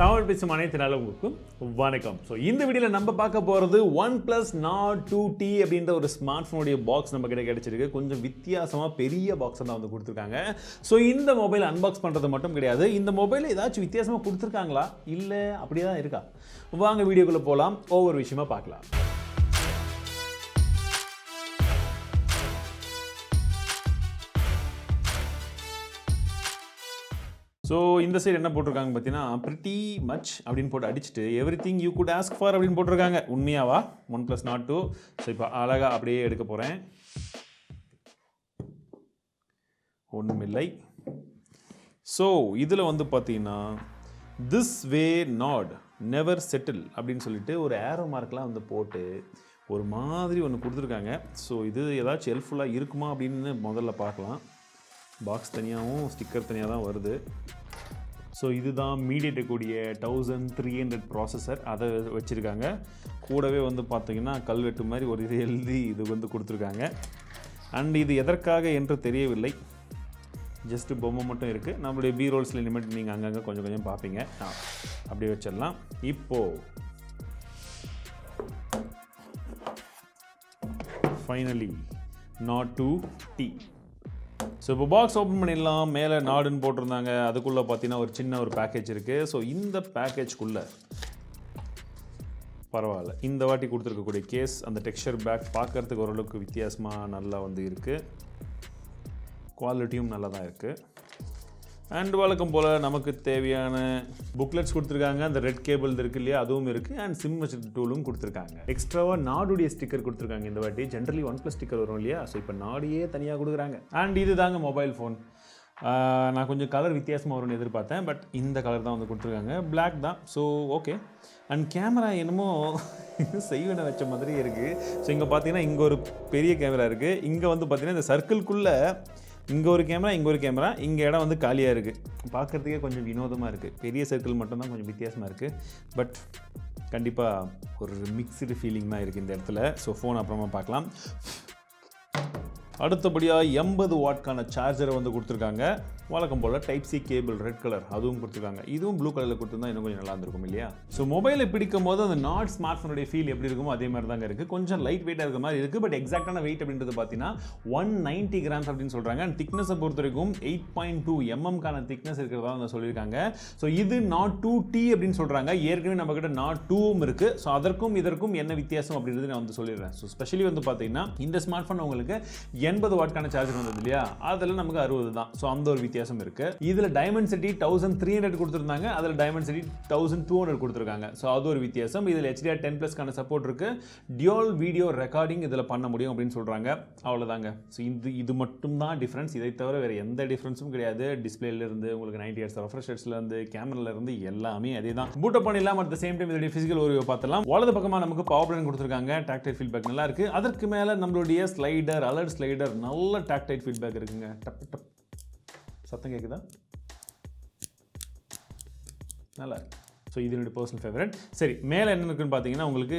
தமிழ் பேசும் அனைத்து நல்லவங்களுக்கும் வணக்கம். ஸோ இந்த வீடியோவில் நம்ம பார்க்க போகிறது OnePlus Nord 2T அப்படின்ற ஒரு ஸ்மார்ட் ஃபோனுடைய பாக்ஸ் நம்ம கிட்ட கிடைச்சிருக்கு. கொஞ்சம் வித்தியாசமாக பெரிய பாக்ஸை தான் வந்து கொடுத்துருக்காங்க. ஸோ இந்த மொபைல் அன்பாக்ஸ் பண்ணுறது மட்டும் கிடையாது, இந்த மொபைல் ஏதாச்சும் வித்தியாசமாக கொடுத்துருக்காங்களா இல்லை அப்படியே தான் இருக்கா? வாங்க வீடியோக்குள்ளே போகலாம், ஒவ்வொரு விஷயமா பார்க்கலாம். ஸோ இந்த சைடு என்ன போட்டிருக்காங்க பார்த்தீங்கன்னா, pretty much அப்படின்னு போட்டு அடிச்சுட்டு everything you could ask for அப்படின்னு போட்டிருக்காங்க. உண்மையாவா? OnePlus Nord 2. ஸோ இப்போ அழகாக அப்படியே எடுக்க போகிறேன். ஒன்றுமில்லை. ஸோ இதில் வந்து பார்த்தீங்கன்னா this way Nord never settle அப்படின்னு சொல்லிட்டு ஒரு ஏரோ மார்க்லாம் வந்து போட்டு ஒரு மாதிரி ஒன்று கொடுத்துருக்காங்க. ஸோ இது ஏதாச்சும் ஹெல்ப்ஃபுல்லாக இருக்குமா அப்படின்னு முதல்ல பார்க்கலாம். பாக்ஸ் தனியாகவும் ஸ்டிக்கர் தனியாக தான் வருது. ஸோ இதுதான் Mediatek உடைய 1300 ப்ராசஸர், அதை வச்சுருக்காங்க. கூடவே வந்து பார்த்திங்கன்னா கல்வெட்டு மாதிரி ஒரு இது எழுதி இது வந்து கொடுத்துருக்காங்க. அண்ட் இது எதற்காக என்று தெரியவில்லை, ஜஸ்ட்டு பொம்மை மட்டும் இருக்குது. நம்மளுடைய பீரோல்ஸில் இனிமேட்டு நீங்கள் அங்கங்கே கொஞ்சம் கொஞ்சம் பார்ப்பீங்க. அப்படியே வச்சிடலாம். இப்போது ஃபைனலி Nord 2T. ஸோ இப்போ பாக்ஸ் ஓப்பன் பண்ணிடலாம். மேலே நாடுன்னு போட்டிருந்தாங்க, அதுக்குள்ளே பார்த்தீங்கன்னா ஒரு சின்ன ஒரு பேக்கேஜ் இருக்குது. ஸோ இந்த பேக்கேஜ்குள்ளே பரவாயில்ல, இந்த வாட்டி கொடுத்துருக்கக்கூடிய கேஸ், அந்த டெக்ஸ்சர் பேக் பார்க்குறதுக்கு ஓரளவுக்கு வித்தியாசமாக நல்லா வந்து இருக்குது. குவாலிட்டியும் நல்லா தான் இருக்குது. அண்ட் வழக்கம் போல் நமக்கு தேவையான புக்லெட்ஸ் கொடுத்துருக்காங்க. அந்த ரெட் கேபிள் இருக்குது இல்லையா, அதுவும் இருக்குது. அண்ட் சிம் டூலும் கொடுத்துருக்காங்க. எக்ஸ்ட்ராவாக நாடுடைய ஸ்டிக்கர் கொடுத்துருக்காங்க இந்த வாட்டி. ஜென்ரலி OnePlus ஸ்டிக்கர் வரும் இல்லையா, ஸோ இப்போ நாடியே தனியாக கொடுக்குறாங்க. அண்ட் இது தாங்க மொபைல் ஃபோன். நான் கொஞ்சம் கலர் வித்தியாசமாக வரும்னு எதிர்பார்த்தேன், பட் இந்த கலர் தான் வந்து கொடுத்துருக்காங்க. பிளாக் தான். So okay. அண்ட் கேமரா என்னமோ செய்வனை வச்ச மாதிரி இருக்குது. ஸோ இங்கே பார்த்தீங்கன்னா இங்கே ஒரு பெரிய கேமரா இருக்குது. இங்கே வந்து பார்த்தீங்கன்னா இந்த சர்க்கிள்குள்ளே இங்கே ஒரு கேமரா, இங்கே ஒரு கேமரா, இங்கே இடம் வந்து காலியாக இருக்குது. பார்க்குறதுக்கே கொஞ்சம் வினோதமாக இருக்குது. பெரிய சர்க்கிள் மட்டும்தான் கொஞ்சம் வித்தியாசமாக இருக்குது. பட் கண்டிப்பாக ஒரு மிக்ஸ்டு ஃபீலிங் தான் இருக்குது இந்த இடத்துல. ஸோ ஃபோன் அப்புறமா பார்க்கலாம். அடுத்தபடியாக 80 வாட்க்கான சார்ஜரை வந்து கொடுத்துருக்காங்க. வழக்கம் போல் type C cable red colour அதுவும் கொடுத்துருக்காங்க. இதுவும் ப்ளூ கலரில் கொடுத்துருந்தா இன்னும் கொஞ்சம் நல்லா இருந்திருக்கும் இல்லையா? ஸோ மொபைலை பிடிக்கும் போது அந்த நாட் ஸ்மார்ட் ஃபோனுடைய ஃபீல் எப்படி இருக்குமோ அதே மாதிரி தாங்க இருக்குது. கொஞ்சம் லைட் வெயிட்டாக இருக்கிற மாதிரி இருக்குது. பட் எக்ஸாக்டான வெயிட் அப்படின்றது பார்த்தீங்கன்னா 190 கிராம்ஸ் அப்படின்னு சொல்கிறாங்க. அண்ட் திக்னஸை பொறுத்த வரைக்கும் 8.2 mm திக்னஸ் இருக்கிறதா வந்து சொல்லியிருக்காங்க. ஸோ இது Nord 2T அப்படின்னு சொல்கிறாங்க. ஏற்கனவே நம்மக்கிட்ட Nord 2ம் இருக்குது. ஸோ அதற்கும் இதற்கும் என்ன வித்தியாசம் அப்படின்றது நான் வந்து சொல்லிடுறேன். ஸோ ஸ்பெஷலி வந்து பார்த்தீங்கன்னா இந்த ஸ்மார்ட் ஃபோன் உங்களுக்கு 80 வாட்க்கான சார்ஜர் வந்தது இல்லையா, அதில் நமக்கு 60 தான். ஸோ அந்த ஒரு வித்தியாசம் இருக்கு. இதுல Dimensity 1300 கொடுத்திருந்தாங்க, அதுல Dimensity 1200 கொடுத்திருக்காங்க. சோ அது ஒரு வித்தியாசம். இதுல HDR10+ கான சப்போர்ட் இருக்கு. டியூவல் வீடியோ ரெக்கார்டிங் இதுல பண்ண முடியும் அப்படின்னு சொல்றாங்க. அவ்வளவுதாங்க. சோ இது மட்டும் தான் டிஃபரன்ஸ். இதை தவிர வேற எந்த டிஃபரன்ஸும் கிடையாது. டிஸ்ப்ளேல இருந்து உங்களுக்கு 90 Hz ரெஃப்ரெஷ் ரேட்ஸ்ல இருந்து கேமரால இருந்து எல்லாமே அதேதான். பூட் அப் பண்ணிடலாம். அட் தி சேம் டைம் இதோட பிசிக்கல் ஓவர்வியூ பார்த்தலாம். வலது பக்கமா நமக்கு பவர் பட்டன் கொடுத்திருக்காங்க. டாக்டைல் ஃபீட்பேக் நல்லா இருக்கு. அதற்கு மேல நம்மளுடைய ஸ்லைடர், அலர்ட் ஸ்லைடர், நல்ல டாக்டைல் ஃபீட்பேக் இருக்குங்க. டப் டப் சத்தம் கேட்குதா? நல்லா இருக்கு. ஸோ இது என்னுடைய பர்சனல் ஃபேவரட். சரி, மேலே என்ன இருக்குன்னு பார்த்தீங்கன்னா உங்களுக்கு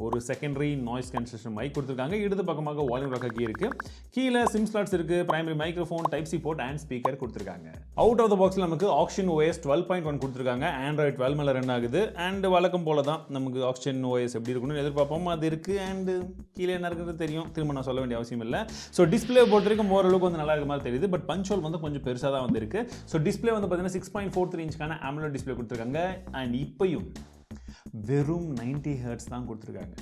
ஒரு செகண்டரி நாய்ஸ் கேன்சலேஷன் மைக் கொடுத்துருக்காங்க. இடது பக்கமாக வால்யூம் ராக்கர் கீ இருக்குது. கீழே சிம் ஸ்லாட்ஸ் இருக்குது. Primary microphone, type C port and speaker கொடுத்துருக்காங்க. அவுட் ஆஃப் த பாக்ஸில் நமக்கு ஆக்ஷன் OS 12.1 கொடுத்துருக்காங்க. ஆண்ட்ராய்ட் 12 மேலே ரன் ஆகுது. அண்ட் வழக்கம் போல தான் நமக்கு ஆக்ஷன் OS எப்படி இருக்குன்னு எதிர்பார்ப்போம், அது இருக்குது. அண்டு கீழே என்ன இருக்குன்னு தெரியும், திரும்ப நான் சொல்ல வேண்டிய அவசியம் இல்லை. ஸோ டிஸ்பிளே பொறுத்த வரைக்கும் ஓரளவுக்கு வந்து நல்லா இருக்க மாதிரி தெரியுது. பட் பஞ்ச் ஹோல் வந்து கொஞ்சம் பெருசாக தான் வந்து இருக்குது. ஸோ டிஸ்பிளே வந்து பார்த்தீங்கன்னா 6.43 இன்ச்க்கான AMOLED டிஸ்பிளே கொடுத்துருக்காங்க. அண்ட் இப்பயும் வெறும் 90 Hz தான் கொடுத்துருக்காங்க.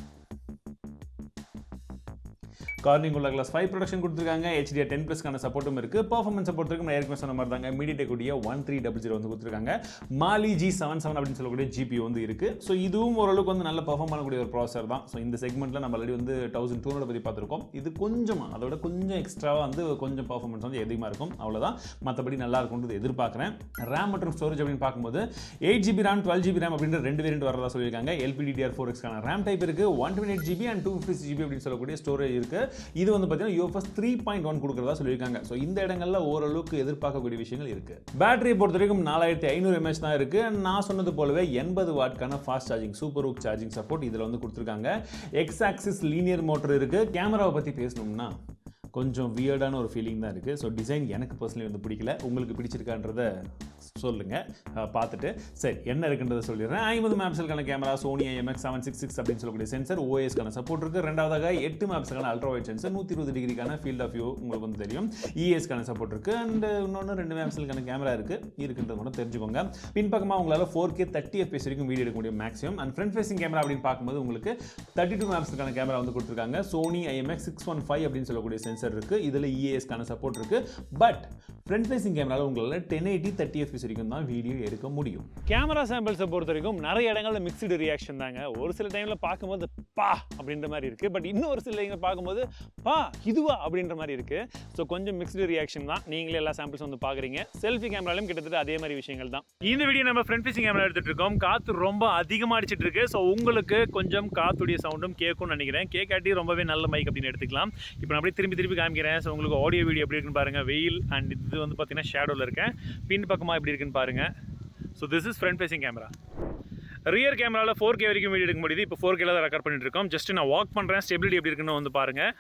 கார்னிங் உள்ள கிளாஸ் 5 ப்ரொடக்ஷன் கொடுத்துருக்காங்க. HDR10+ கான சப்போர்ட்டும் இருக்குது. பர்ஃபார்மன்ஸ் பொறுத்தவரைக்கும் நான் ஏற்கனவே சொன்ன மாதிரி தாங்க Mediatek உடைய 1300 வந்து கொடுத்துருக்காங்க. Mali G77 அப்படின்னு சொல்லக்கூடிய GPU வந்து இருக்குது. ஸோ இதுவும் ஓரளவுக்கு வந்து நல்ல பர்ஃபார்ம் பண்ணக்கூடிய ஒரு ப்ராசஸர் தான். ஸோ இந்த செக்மெண்ட்டில் நம்ம ஆல்ரெடி வந்து 1200 பற்றி பார்த்துருக்கோம். இது கொஞ்சம் அதோட கொஞ்சம் எக்ஸ்ட்ராவாக வந்து கொஞ்சம் பர்ஃபார்மன்ஸ் வந்து அதிகமாக இருக்கும், அவ்வளோதான். மற்றபடி நல்லா இருக்கும்ன்றது எதிர்பார்க்குறேன். ரேம் மற்றும் ஸ்டோரேஜ் அப்படின்னு பார்க்கும்போது 8GB RAM 12GB RAM அப்படின்ற 2 வேரியன்ட் வரதா சொல்லியிருக்காங்க. LPDDR4X கான RAM டைப் இருக்குது. 128GB and 256GB அப்படின்னு சொல்லக்கூடிய ஸ்டோரேஜ் இருக்குது. இது வந்து பார்த்தீங்கன்னா UFS 3.1 கொடுக்குறதா சொல்லியிருக்காங்க. ஸோ இந்த இடங்களில் ஓரளவுக்கு எதிர்பார்க்கக்கூடிய விஷயங்கள் இருக்குது. பேட்டரியை பொறுத்த வரைக்கும் 4500 mAh தான் இருக்குது. நான் சொன்னது போலவே 80 வாட்க்கான fast charging super VOOC charging support இதில் வந்து கொடுத்துருக்காங்க. எக்ஸ் ஆக்சிஸ் லீனியர் மோட்டர் இருக்குது. கேமராவை பற்றி பேசணும்னா கொஞ்சம் வியர்டான ஒரு ஃபீலிங் தான் இருக்குது. ஸோ டிசைன் எனக்கு பர்சனலி வந்து பிடிக்கல. உங்களுக்கு பிடிச்சிருக்கான்றத சொல்லுங்கள் பார்த்துட்டு. சரி, என்ன இருக்குன்றதை சொல்லிடுறேன். 50 மெகாபிக்சலுக்கான கேமரா, சோனி IMX766 அப்படின்னு சொல்லக்கூடிய சென்சர், OISக்கான சப்போர்ட் இருக்குது. ரெண்டாவதாக 8 மெகாபிக்சலுக்கான அல்ட்ரா வைட் சென்சர், 120 டிகிரிக்கான ஃபீல்ட் ஆஃப் வியூ உங்களுக்கு வந்து தெரியும். ESக்கான சப்போர்ட் இருக்குது. அண்ட் இன்னொன்று 2 மெகாபிக்சலுக்கான கேமரா இருக்குன்றது மட்டும் தெரிஞ்சுக்கோங்க. பின்பக்கமாக உங்களால் 4K 30 FPS வரைக்கும் வீடியோ எடுக்க முடியும் maximum. And front facing camera அப்படின்னு பார்க்கும்போது உங்களுக்கு 32 மெகாபிக்சலுக்கான கேமரா வந்து கொடுத்துருக்காங்க. சோனி IMX615 அப்படின்னு சொல்லக்கூடிய சென்சர் இருக்குது. இதில் ESக்கான சப்போர்ட் இருக்குது. பட் ஃப்ரண்ட் ஃபேசிங் கேமராவில் உங்களால் 1080 30 FPS வரைக்கும் தான் வீடியோ எடுக்க முடியும். கேமரா சாம்பிள்ஸை பொறுத்த வரைக்கும் நிறைய இடங்களில் மிக்சடு ரியாக்ஷன் தாங்க. ஒரு சில டைமில் பார்க்கும்போது பா அப்படின்ற மாதிரி இருக்குது. பட் இன்னும் ஒரு சில டைமில் பார்க்கும்போது பா இதுவா அப்படின்ற மாதிரி இருக்குது. ஸோ கொஞ்சம் மிக்சடு ரியாக்ஷன் தான். நீங்களே எல்லா சாம்பிள்ஸ் வந்து பார்க்குறீங்க. செல்ஃபி கேமராலையும் கிட்டத்தட்ட அதே மாதிரி விஷயங்கள் தான். இந்த வீடியோ நம்ம ஃப்ரண்ட் ஃபேசிங் கேமரா எடுத்துகிட்டு இருக்கோம். காற்று ரொம்ப அதிகமாக அடிச்சிட்டு இருக்கு. ஸோ உங்களுக்கு கொஞ்சம் காற்றுடைய சவுண்டும் கேட்கும்னு நினைக்கிறேன். கேட்காட்டி ரொம்பவே நல்ல மைக் அப்படின்னு எடுத்துக்கலாம். இப்போ நான் அப்படியே திருப்பி காமிக்கிறேன். ஸோ உங்களுக்கு ஆடியோ வீடியோ எப்படி இருக்குன்னு பாருங்கள். வெயில் அண்ட் இது வந்து பார்த்தீங்கன்னா ஷேடோவில் இருக்கேன். பின் பக்கமாக எப்படி இருக்குன்னு பாருங்கள். So this is front facing camera. Rear கேமராவில் 4K வரைக்கும் வீடியோ எடுக்க முடியுது. இப்போ 4K தான் ரெக்கார்ட் பண்ணிட்டு இருக்கோம். ஜஸ்ட் நான் வாக் பண்ணுறேன். ஸ்டெபிலிட்டி எப்படி இருக்குன்னு வந்து பாருங்கள்.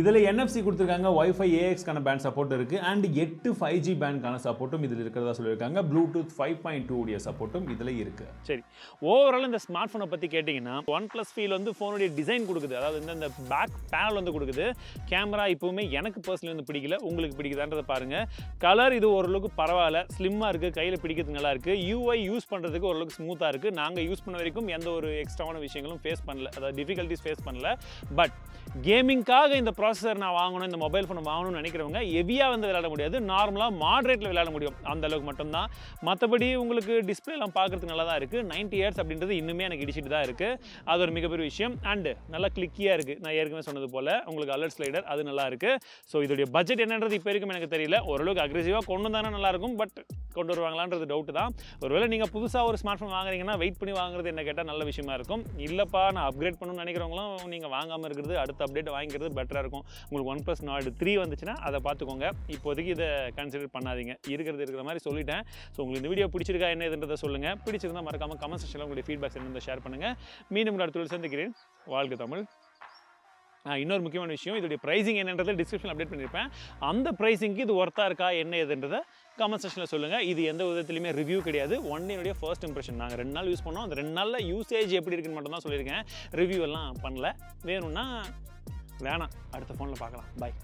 இதில் NFC கொடுத்துருக்காங்க. Wi-Fi AX-க்கான பேண்ட் சப்போர்ட் இருக்குது. அண்ட் 8 5G பேண்ட்கான சப்போர்ட்டும் இதில் இருக்கிறதா சொல்லியிருக்காங்க. Bluetooth 5.2 உடைய சப்போர்ட்டும் இதில் இருக்குது. சரி, ஓவரால் இந்த ஸ்மார்ட் ஃபோனை பற்றி கேட்டிங்கன்னா OnePlus ஃபீல் வந்து ஃபோனுடைய டிசைன் கொடுக்குது. அதாவது இந்த பேக் பேனல் வந்து கொடுக்குது. கேமரா இப்போவுமே எனக்கு பர்சனலி வந்து பிடிக்கல. உங்களுக்கு பிடிக்குதான்றதை பாருங்கள். கலர் இது ஓரளவுக்கு பரவாயில்ல, ஸ்லிம்மாக இருக்குது, கையில் பிடிக்கிறதுக்கு நல்லா இருக்குது. UI யூஸ் பண்ணுறதுக்கு ஓரளவுக்கு ஸ்மூத்தாக இருக்குது. நாங்கள் யூஸ் பண்ண வரைக்கும் எந்த ஒரு எக்ஸ்ட்ராவான விஷயங்களும் ஃபேஸ் பண்ணல, அதாவது டிஃபிகல்ட்டிஸ் ஃபேஸ் பண்ணல. பட் கேமிங்காக இந்த ப்ராசஸர் நான் வாங்கணும், இந்த மொபைல் ஃபோன் வாங்கணும்னு நினைக்கிறவங்க ஹெவியாக வந்து விளையாட முடியாது. நார்மலாக மாட்ரேட்டில் விளையாட முடியும், அந்த அளவுக்கு மட்டும்தான். மற்றபடி உங்களுக்கு டிஸ்பிளேலாம் பார்க்குறதுக்கு நல்லா தான் இருக்குது. 90 Hz அப்படின்றது இன்னுமே எனக்கு இடிச்சிட்டு தான் இருக்குது. அது ஒரு மிகப்பெரிய விஷயம். அண்டு நல்லா கிளிக்கியாக இருக்குது. நான் ஏற்கனவே சொன்னது போல் உங்களுக்கு அலர்ட் ஸ்லைடர் அது நல்லா இருக்குது. ஸோ இதோடைய பட்ஜெட் என்னன்றது இப்போ வரைக்கும் எனக்கு தெரியல. ஓரளவுக்கு அக்ரெசிவாக கொண்டு வந்தானே நல்லாயிருக்கும். பட் கொண்டு வருவாங்களான்றது டவுட்டு தான். ஒருவேளை நீங்கள் புதுசாக ஒரு ஸ்மார்ட் ஃபோன் வாங்குறீங்கன்னா வெயிட் பண்ணி வாங்குறது என்ன கேட்டால் நல்ல விஷயமா இருக்கும். இல்லைப்பா நான் அப்கிரேட் பண்ணணும்னு நினைக்கிறவங்களும் நீங்கள் வாங்காமல் இருக்கிறது, அடுத்த அப்டேட் வாங்கிக்கிறது பெட்டராக இருக்கும். உங்களுக்கு OnePlus Nord 3 வந்துச்சுன்னா அதை பார்த்துக்கோங்க. இப்போதைக்கு இதை கன்சிடர் பண்ணாதீங்க. இருக்கிற மாதிரி சொல்லிட்டேன். ஸோ உங்களுக்கு இந்த வீடியோ பிடிச்சிருக்கா என்ன இதுன்றதை சொல்லுங்கள். பிடிச்சிருந்தால் மறக்காமல் கமெண்ட் செக்ஷனில் உங்களுடைய ஃபீட்பேக்ஸ் என்ன ஷேர் பண்ணுங்கள். மீண்டும் அடுத்த சந்திக்கிறேன். வாழ்க தமிழ். இன்னொரு முக்கியமான விஷயம், இதோடைய ப்ரைஸிங் என்னன்றதை டிஸ்கிரிப்ஷன் அப்டேட் பண்ணியிருப்பேன். அந்த ப்ரைஸிங்க்கு இது ஒர்த்தாக இருக்கா என்ன ஏதுன்றதை கமெண்ட் செக்ஷனில் சொல்லுங்கள். இது எந்த விதத்துலையுமே ரிவ்யூ கிடையாது. என்னுடைய ஃபர்ஸ்ட் இம்ப்ரெஷன். நாங்கள் 2 நாள் யூஸ் பண்ணோம். அந்த 2 நாளில் யூசேஜ் எப்படி இருக்குன்னு மட்டும் தான் சொல்லியிருக்கேன். ரிவ்யூ எல்லாம் பண்ணல. வேணும்னா வேணாம், அடுத்த ஃபோனில் பார்க்கலாம். பாய்.